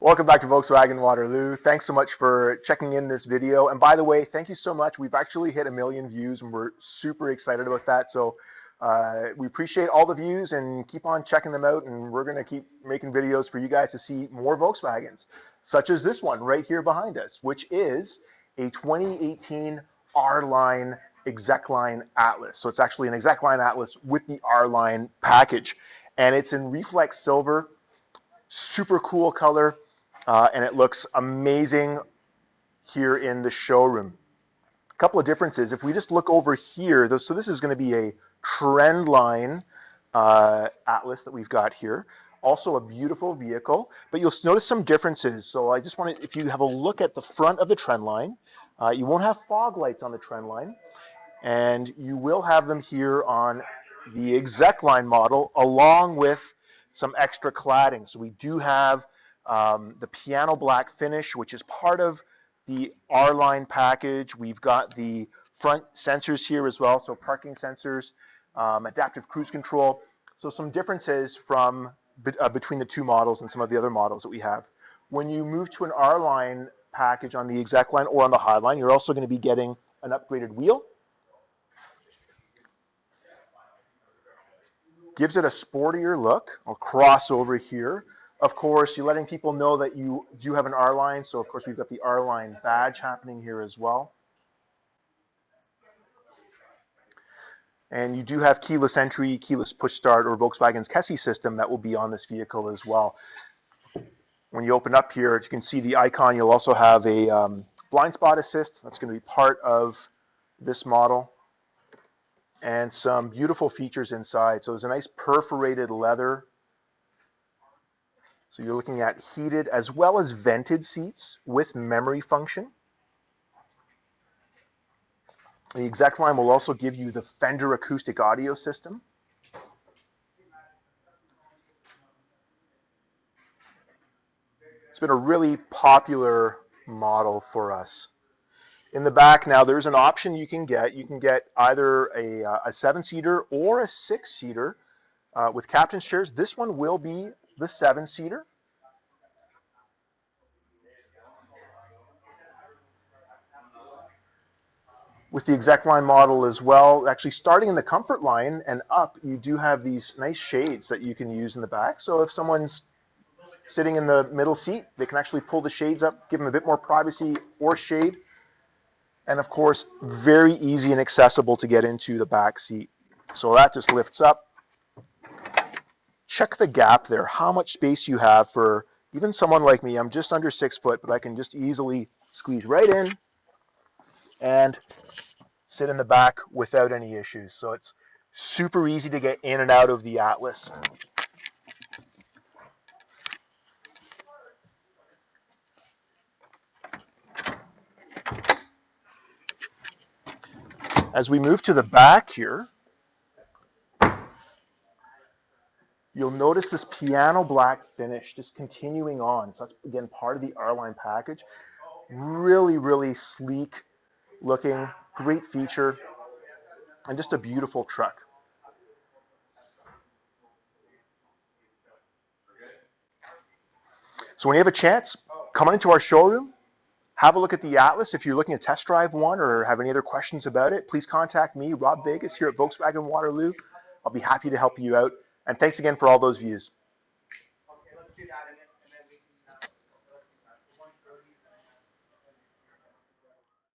Welcome back to Volkswagen Waterloo. Thanks so much for checking in this video. And by the way, thank you so much. We've actually hit 1 million views and we're super excited about that. So we appreciate all the views and keep on checking them out. And we're going to keep making videos for you guys to see more Volkswagens, such as this one right here behind us, which is a 2018 R-Line Execline Atlas. So it's actually an Execline Atlas with the R-Line package. And it's in reflex silver, super cool color. And it looks amazing here in the showroom. A couple of differences. If we just look over here, so this is going to be a Trendline Atlas that we've got here. Also a beautiful vehicle, but you'll notice some differences. So I just want to, if you have a look at the front of the Trendline, you won't have fog lights on the Trendline, and you will have them here on the Execline model, along with some extra cladding. So we do have the piano black finish, which is part of the R-Line package. We've got the front sensors here as well, so parking sensors, adaptive cruise control. So some differences from between the two models and some of the other models that we have. When you move to an R-Line package on the Execline or on the Highline, you're also going to be getting an upgraded wheel. Gives it a sportier look. I'll cross over here. Of course, you're letting people know that you do have an R-Line, so of course we've got the R-Line badge happening here as well. And you do have keyless entry, keyless push start, or Volkswagen's KESSI system that will be on this vehicle as well. When you open up here, as you can see the icon, you'll also have a blind spot assist. That's going to be part of this model. And some beautiful features inside. So there's a nice perforated leather. So you're looking at heated as well as vented seats with memory function. The Execline will also give you the Fender acoustic audio system. It's been a really popular model for us. In the back now, there's an option you can get. You can get either a 7-seater or a 6-seater with captain's chairs. This one will be the 7-seater. With the Execline model as well, actually starting in the comfort line and up, you do have these nice shades that you can use in the back. So if someone's sitting in the middle seat, they can actually pull the shades up, give them a bit more privacy or shade. And of course, very easy and accessible to get into the back seat. So that just lifts up. Check the gap there, how much space you have for even someone like me. I'm just under 6 foot, but I can just easily squeeze right in and sit in the back without any issues. So it's super easy to get in and out of the Atlas. As we move to the back here, you'll notice this piano black finish just continuing on. So that's, again, part of the R-Line package. Really, really sleek looking, great feature, and just a beautiful truck. So when you have a chance, come on into our showroom, have a look at the Atlas. If you're looking to test drive one or have any other questions about it, please contact me, Rob Vegas, here at Volkswagen Waterloo. I'll be happy to help you out. And thanks again for all those views.